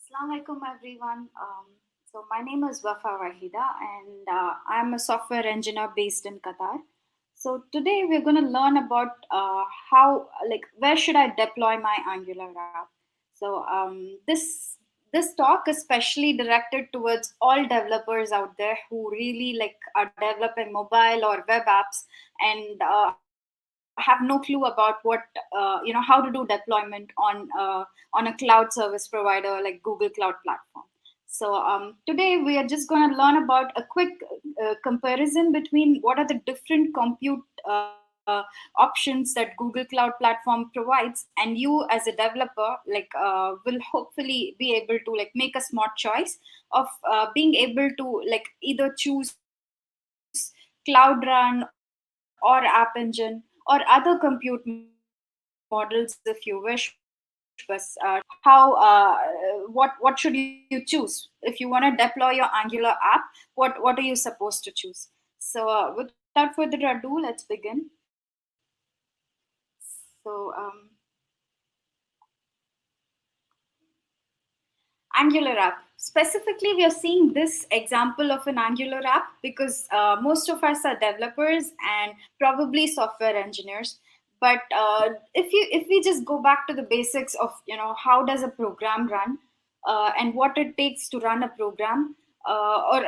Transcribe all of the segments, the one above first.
Assalamu alaikum everyone. So my name is Wafa Waheeda and I'm a software engineer based in Qatar. So today we're going to learn about where should I deploy my Angular app. So this talk is specially directed towards all developers out there who really are developing mobile or web apps and have no clue about how to do deployment on a cloud service provider like Google Cloud Platform. Today we are just going to learn about a quick comparison between what are the different compute options that Google Cloud Platform provides, and you as a developer will hopefully be able to make a smart choice of being able to either choose Cloud Run or App Engine or other compute models if you wish, but what should you choose if you want to deploy your Angular app? What are you supposed to choose? Without further ado, let's begin. So Angular app. Specifically, we are seeing this example of an Angular app because most of us are developers and probably software engineers. But if we just go back to the basics of how does a program run and what it takes to run a program, or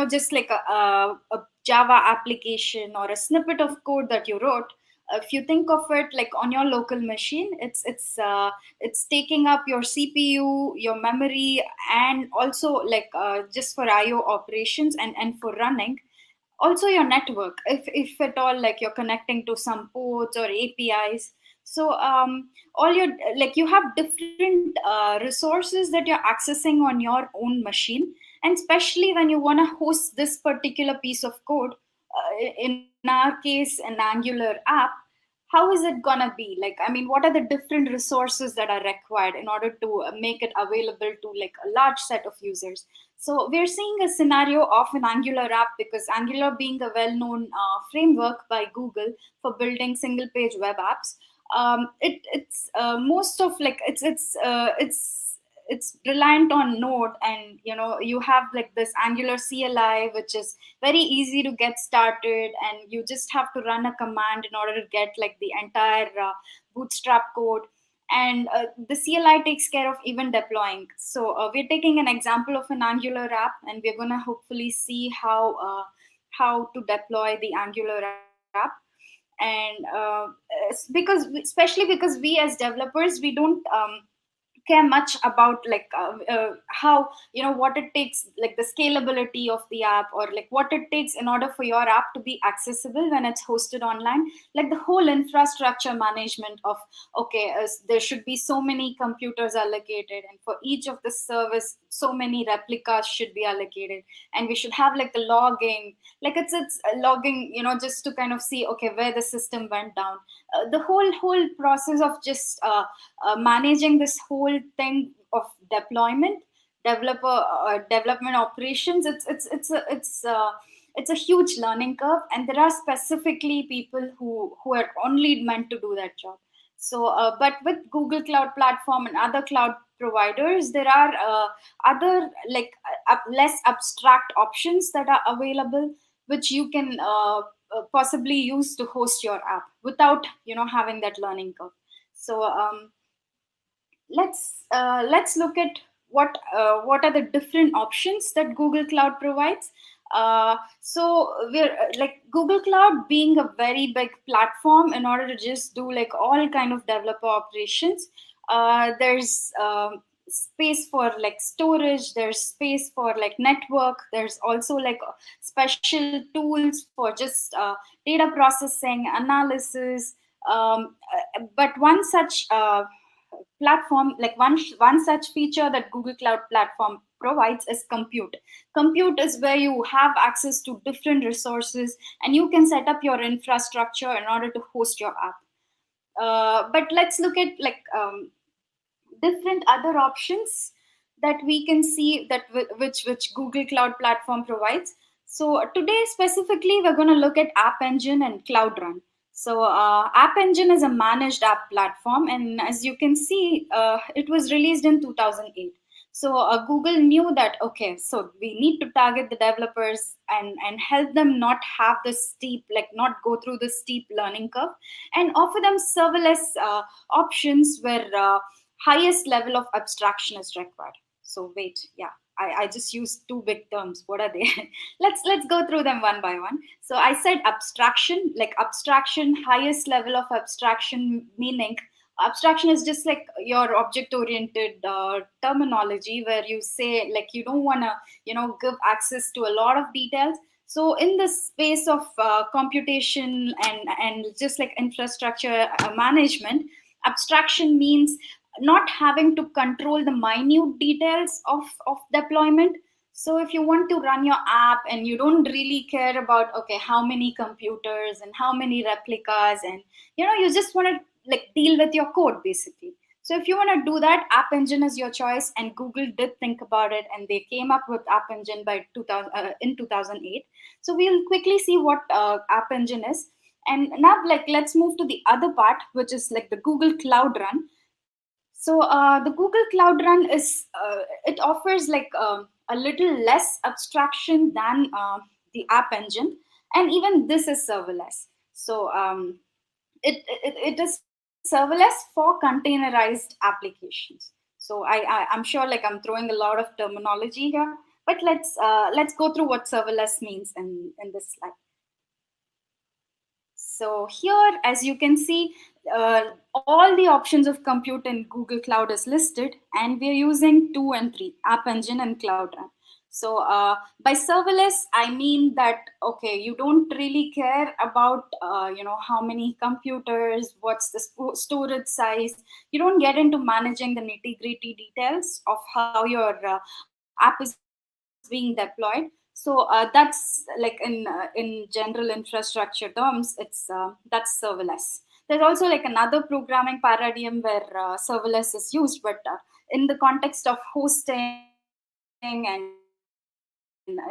just like a Java application or a snippet of code that you wrote. If you think of it like on your local machine, it's taking up your CPU, your memory, and also just for IO operations and for running. Also your network, if at all you're connecting to some ports or APIs. All your you have different resources that you're accessing on your own machine, and especially when you want to host this particular piece of code, in our case an Angular app, how is it gonna be? What are the different resources that are required in order to make it available to a large set of users? So we're seeing a scenario of an Angular app because Angular being a well-known framework by Google for building single-page web apps. It's most of it's reliant on Node, and you have this Angular CLI, which is very easy to get started, and you just have to run a command in order to get the entire bootstrap code. And the CLI takes care of even deploying. We're taking an example of an Angular app, and we're going to hopefully see how to deploy the Angular app. And especially because we as developers, we don't care much about how what it takes, like the scalability of the app, or what it takes in order for your app to be accessible when it's hosted online, like the whole infrastructure management of, okay, there should be so many computers allocated, and for each of the service so many replicas should be allocated, and we should have the logging, it's logging, just to kind of see, okay, where the system went down. The whole process of just managing this whole thing of deployment, development operations, it's a huge learning curve, and there are specifically people who are only meant to do that job. But with Google Cloud Platform and other cloud providers, there are other less abstract options that are available, which you can possibly use to host your app without having that learning curve. So let's look at what are the different options that Google Cloud provides. So we're Google Cloud being a very big platform in order to just do all kind of developer operations. There's space for storage, there's space for network, there's also special tools for just data processing, analysis. But one such platform, one such feature that Google Cloud Platform provides is compute. Compute is where you have access to different resources, and you can set up your infrastructure in order to host your app. But let's look at different other options that we can see that which Google Cloud Platform provides. So today specifically, we're going to look at App Engine and Cloud Run. App Engine is a managed app platform, and as you can see, it was released in 2008. So Google knew that, okay, so we need to target the developers and help them not have this steep, like not go through this steep learning curve, and offer them serverless options where highest level of abstraction is required. So wait, yeah, I just used two big terms. What are they? Let's go through them one by one. So I said abstraction, like abstraction, highest level of abstraction, meaning abstraction is just like your object oriented terminology, where you say like you don't want to give access to a lot of details. So in the space of computation and just like infrastructure management, abstraction means not having to control the minute details of deployment. So if you want to run your app and you don't really care about, okay, how many computers and how many replicas, and you just want to like deal with your code basically. So if you want to do that, App Engine is your choice, and Google did think about it, and they came up with App Engine by 2000 in 2008. So we'll quickly see what App Engine is. And now, like, let's move to the other part, which is like the Google Cloud Run. So the Google Cloud Run is it offers like a little less abstraction than the App Engine, and even this is serverless. So it is serverless for containerized applications. So I'm sure like I'm throwing a lot of terminology here, but let's go through what serverless means in this slide. So here, as you can see, all the options of compute in Google Cloud is listed, and we're using 2 and 3, App Engine and Cloud Run. So by serverless, I mean that, okay, you don't really care about, how many computers, what's the storage size. You don't get into managing the nitty gritty details of how your app is being deployed. So that's like in general infrastructure terms, that's serverless. There's also like another programming paradigm where serverless is used, but in the context of hosting and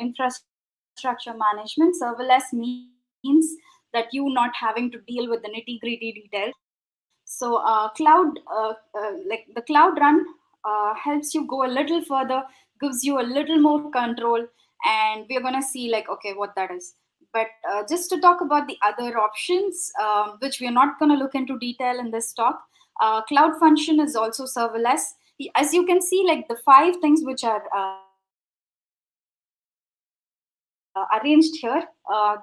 infrastructure management, serverless means that you not having to deal with the nitty gritty details. So cloud, like the cloud run, helps you go a little further, gives you a little more control, and we're gonna see like, okay, what that is. But just to talk about the other options, which we are not going to look into detail in this talk, cloud function is also serverless. As you can see, like the 5 things which are arranged here,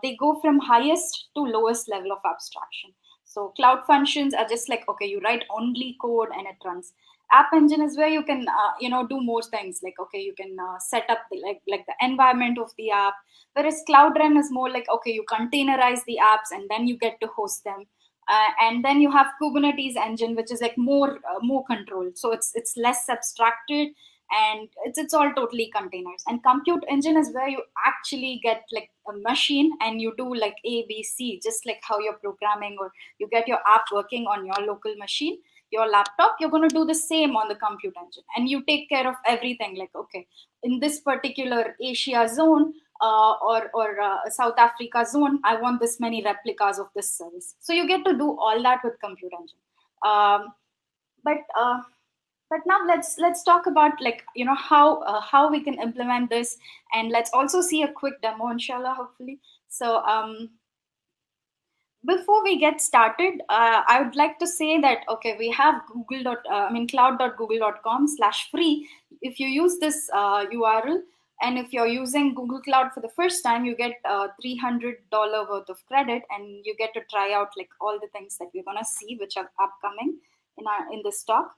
they go from highest to lowest level of abstraction. So cloud functions are just like, okay, you write only code and it runs. App Engine is where you can do more things, like, okay, you can set up the environment of the app, whereas Cloud Run is more like, okay, you containerize the apps and then you get to host them. And then you have Kubernetes engine, which is like more control. So it's less abstracted, and it's all totally containers. And Compute Engine is where you actually get like a machine and you do like A B C, just like how you're programming, or you get your app working on your local machine, your laptop. You're going to do the same on the Compute Engine, and you take care of everything, like, okay, in this particular Asia zone, or South Africa zone, I want this many replicas of this service. So you get to do all that with Compute Engine. um, but uh, but now let's talk about, like, how we can implement this, and let's also see a quick demo, inshallah, hopefully. So before we get started, I would like to say that, okay, we have cloud.google.com/free. If you use this URL, and if you're using Google Cloud for the first time, you get $300 worth of credit, and you get to try out like all the things that we're gonna see, which are upcoming in this talk.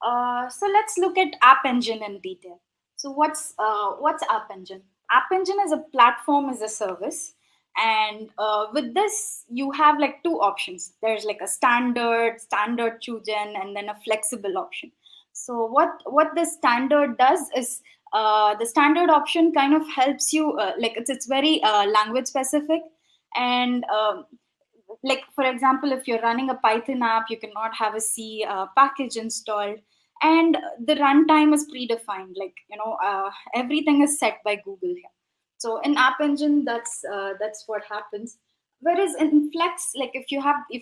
So let's look at App Engine in detail. So what's App Engine? App Engine is a platform as a service, and with this you have like two options. There's like a standard chosen, and then a flexible option. So what the standard does is, the standard option kind of helps you, like it's very language specific, and like for example, if you're running a Python app, you cannot have a C package installed, and the runtime is predefined, like everything is set by Google here. So in App Engine, that's what happens. Whereas in Flex, like if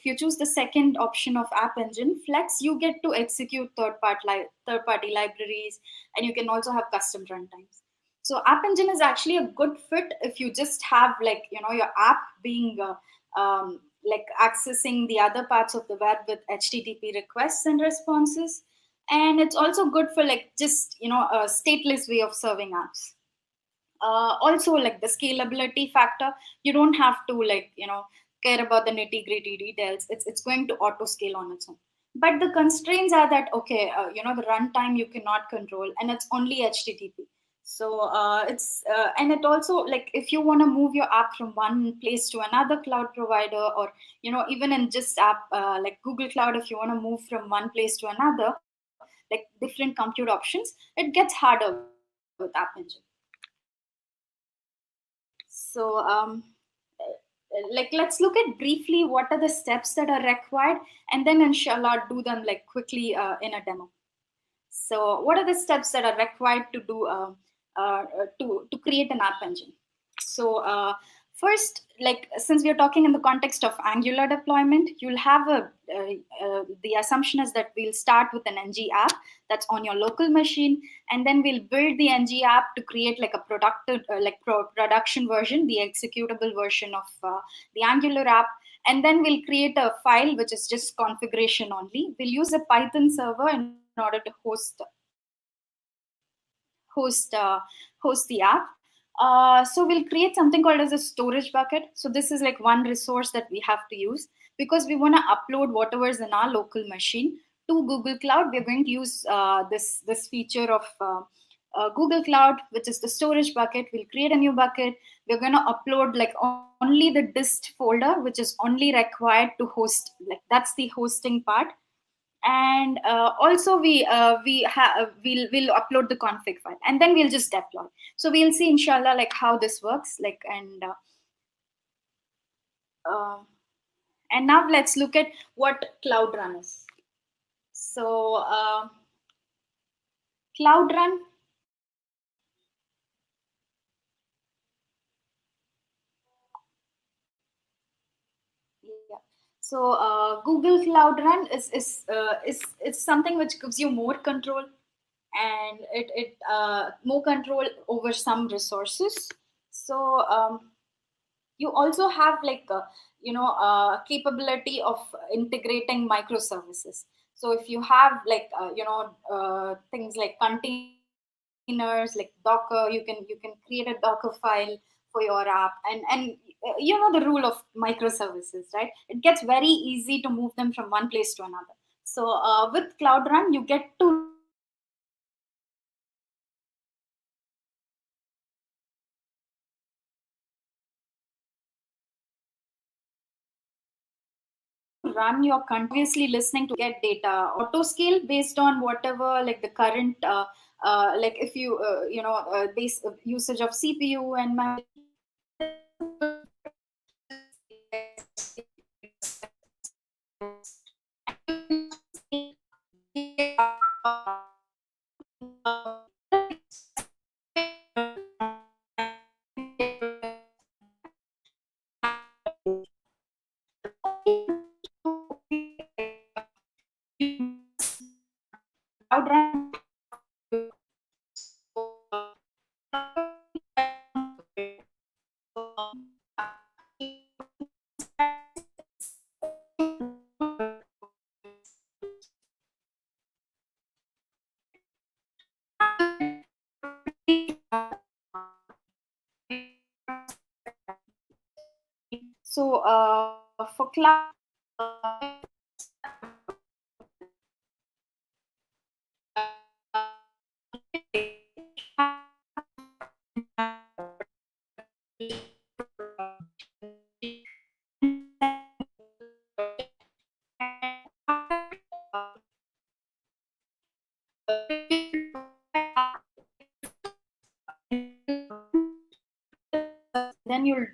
you choose the second option of App Engine, Flex, you get to execute third party libraries, and you can also have custom runtimes. So App Engine is actually a good fit if you just have, like, your app being like accessing the other parts of the web with HTTP requests and responses, and it's also good for, like, just a stateless way of serving apps. Also, like the scalability factor, you don't have to, like, care about the nitty gritty details. It's going to auto scale on its own. But the constraints are that, okay, the runtime you cannot control, and it's only HTTP. So it's and it also, like, if you want to move your app from one place to another cloud provider, or even in just app like Google Cloud, if you want to move from one place to another, like different compute options, it gets harder with App Engine. So, like, let's look at briefly what are the steps that are required, and then inshallah do them, like, quickly in a demo. So, what are the steps that are required to do to create an app engine? So, first, like, since we are talking in the context of Angular deployment, you'll have the assumption is that we'll start with an ng app that's on your local machine, and then we'll build the ng app to create, like, a productive production version, the executable version of the Angular app. And then we'll create a file which is just configuration only. We'll use a Python server in order to host host the app. So we'll create something called as a storage bucket. So this is like one resource that we have to use because we want to upload whatever is in our local machine to Google Cloud. We're going to use this feature of Google Cloud, which is the storage bucket. We'll create a new bucket. We're going to upload, like, only the dist folder, which is only required to host. Like, that's the hosting part. And also we'll upload the config file, and then we'll just deploy. So we'll see inshallah, like, how this works, like. Uh, and now let's look at what Cloud Run is. So Cloud Run, yeah. So Google Cloud Run is something which gives you more control, and it more control over some resources. So you also have, like, capability of integrating microservices. So if you have, like, things like containers, like Docker, you can create a Docker file for your app, and the rule of microservices, right? It gets very easy to move them from one place to another. So with Cloud Run, you get to run your containers obviously listening to get data auto scale based on whatever, like, the current like, if you base usage of CPU and memory. Cloud Run. So for cloud, then you'll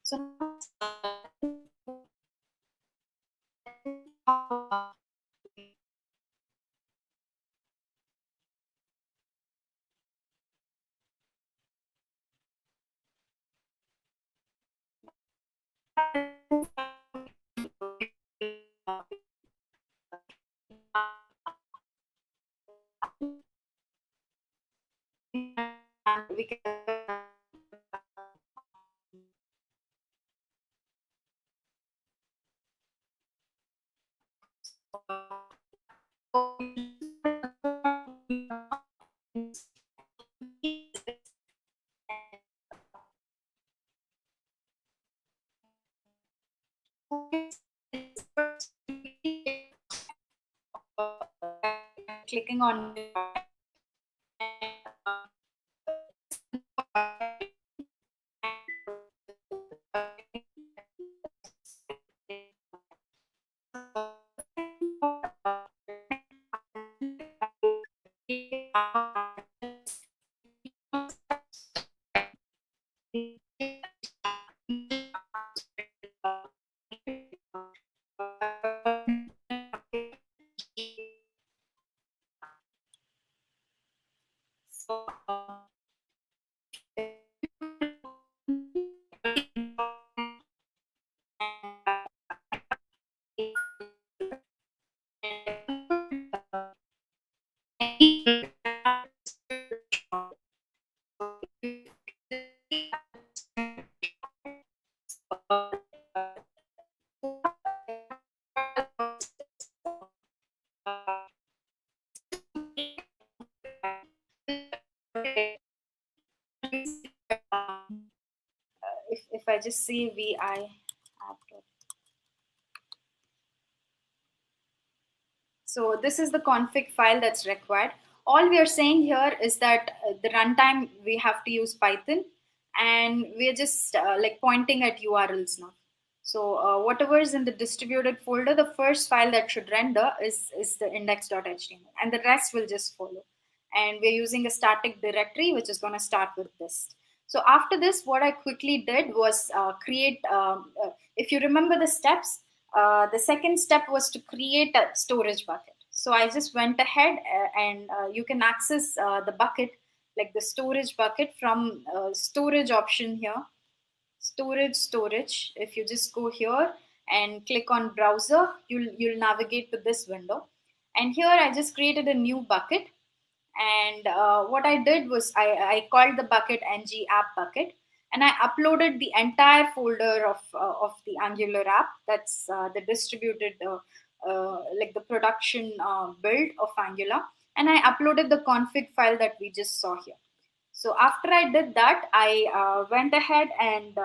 So we can clicking on if I just see vi app. So this is the config file that's required. All we are saying here is that the runtime we have to use Python, and we are just like pointing at URLs now. So whatever is in the distributed folder, the first file that should render is the index.html, and the rest will just follow. And we're using a static directory which is going to start with this. So after this, what I quickly did was create. If you remember the steps, the second step was to create a storage bucket. So I just went ahead and you can access the bucket, like the storage bucket, from storage option here. Storage. If you just go here and click on browser, you'll navigate to this window. And here I just created a new bucket, and what I did was I called the bucket ng app bucket, and I uploaded the entire folder of the Angular app. That's the distributed like the production build of Angular, and I uploaded the config file that we just saw here. So after I did that, I went ahead and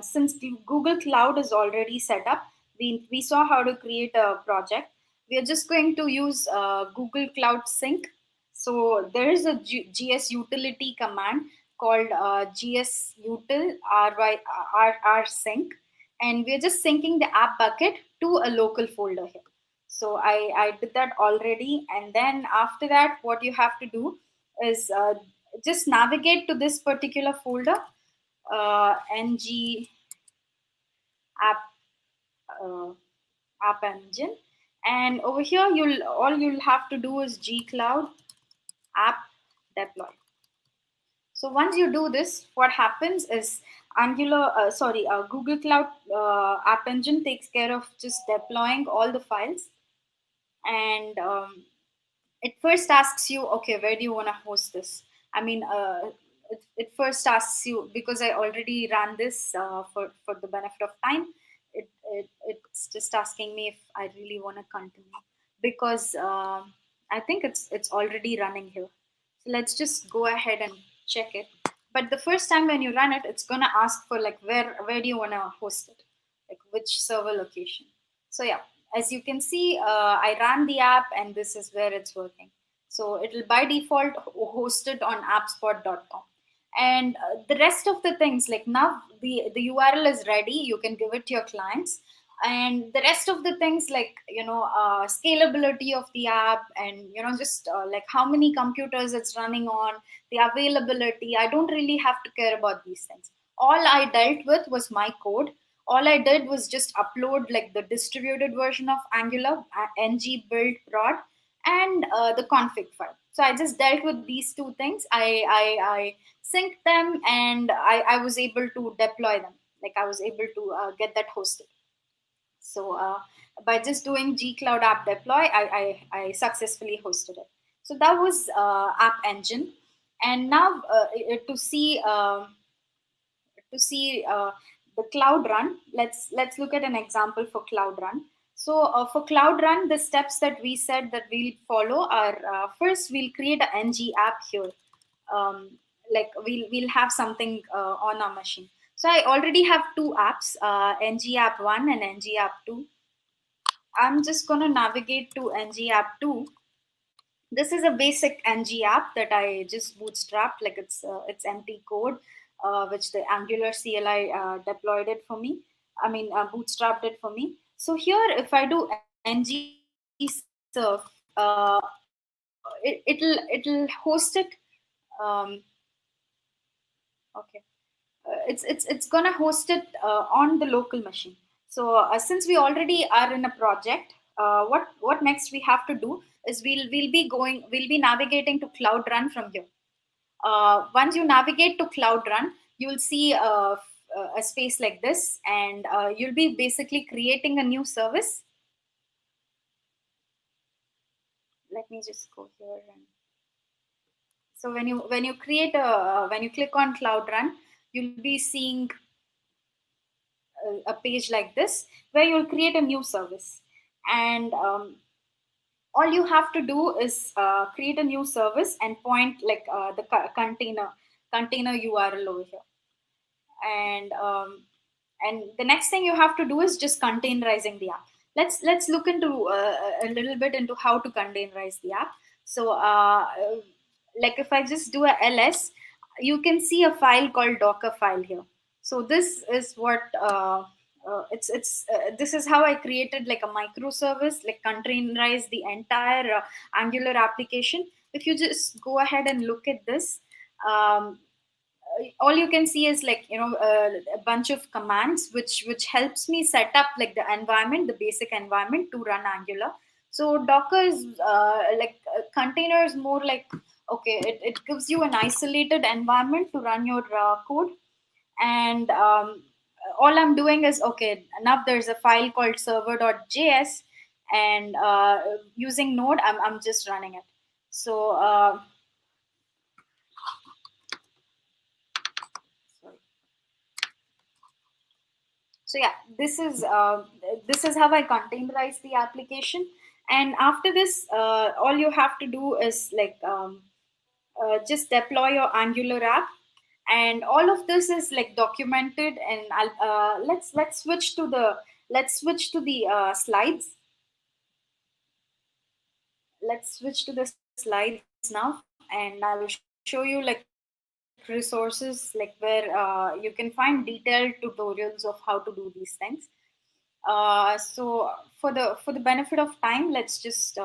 since the Google Cloud is already set up, we saw how to create a project. We are just going to use Google Cloud Sync. So there is a GS utility command called GS util RR sync, and we are just syncing the app bucket to a local folder here. So I did that already, and then after that, what you have to do is just navigate to this particular folder, ng app uh, app engine, and over here you'll have to do is gcloud app deploy. So once you do this, what happens is Google Cloud App Engine takes care of just deploying all the files, and it first asks you, okay, where do you want to host this? I mean, it first asks you, because I already ran this for the benefit of time. It's just asking me if I really want to continue, because I think it's already running here. So let's just go ahead and check it. but the first time when you run it, it's going to ask for like where do you want to host it, like which server location. So yeah, as you can see, I ran the app and this is where it's working. So it'll by default host it on appspot.com. And the rest of the things, like now the URL is ready, you can give it to your clients. And the rest of the things, like scalability of the app, and just like how many computers it's running on, the availability, I don't really have to care about these things. All I dealt with was my code. All I did was just upload like the distributed version of Angular, ng build prod, and the config file. So I just dealt with these two things. I synced them, and I was able to deploy them. Like I was able to get that hosted. So by just doing G Cloud app deploy, I successfully hosted it. So that was App Engine. And now to see the Cloud Run, let's look at an example for Cloud Run. So for Cloud Run, the steps that we said that we'll follow are, first we'll create an ng app here. um, like we'll have something on our machine. So I already have two apps, ng app 1 and ng app 2. I'm just going to navigate to ng app 2. This is a basic ng app that I just bootstrapped, like it's empty code, which the Angular CLI deployed it for me. I mean, bootstrapped it for me. So here, if I do ng surf, it'll host it. Um, okay, it's gonna host it on the local machine. So since we already are in a project, what next we have to do is we'll be navigating to Cloud Run from here. Once you navigate to Cloud Run, you'll see a space like this, and you'll be basically creating a new service. Let me just go here. And so when you click on Cloud Run, you'll be seeing a page like this where you'll create a new service. And all you have to do is create a new service and point like the container URL over here. And the next thing you have to do is just containerizing the app. Let's look into a little bit into how to containerize the app. So like if I just do a ls, you can see a file called docker file here. So this is what it's this is how I created like a microservice, like containerize the entire Angular application. If you just go ahead and look at this, um, all you can see is like a bunch of commands which helps me set up like the environment, the basic environment to run Angular. So Docker is like container is more like, okay, it gives you an isolated environment to run your code. And all I'm doing is, okay, now there's a file called server.js, and using Node, I'm just running it. So sorry. So yeah, this is how I containerize the application. And after this, all you have to do is like just deploy your Angular app. And all of this is like documented. And let's switch to the slides. Let's switch to the slides now, and I will show you like resources, like where you can find detailed tutorials of how to do these things. So for the benefit of time, let's just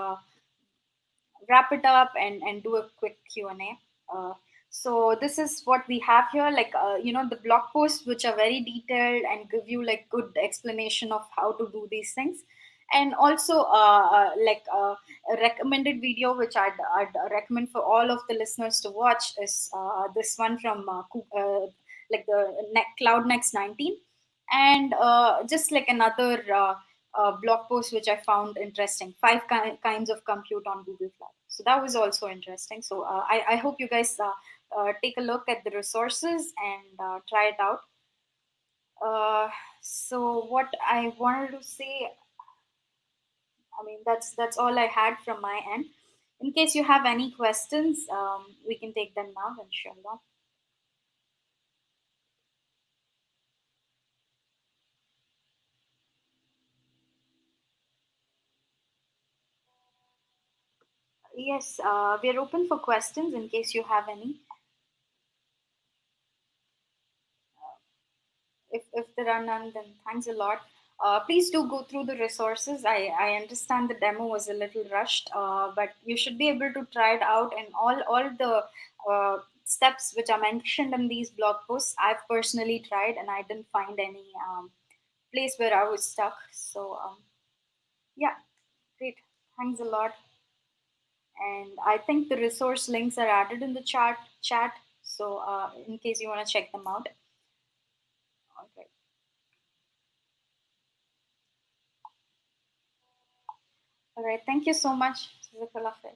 wrap it up and do a quick Q&A. So this is what we have here, like the blog posts which are very detailed and give you like good explanation of how to do these things. And also a recommended video which I'd recommend for all of the listeners to watch is this one from like the Cloud Next 19. And just like another blog post which I found interesting, five kinds of compute on Google Cloud. So that was also interesting. So I hope you guys take a look at the resources and try it out. Uh, so what I wanted to say, I mean, that's all I had from my end. In case you have any questions, we can take them now, inshallah. Yes, we are open for questions in case you have any. If there are none, then thanks a lot. Please do go through the resources. I understand the demo was a little rushed, but you should be able to try it out. And all the steps which are mentioned in these blog posts, I've personally tried, and I didn't find any place where I was stuck. So yeah, great. Thanks a lot. And I think the resource links are added in the chat. So in case you want to check them out. Okay. All right. Thank you so much. Jazakallah khair.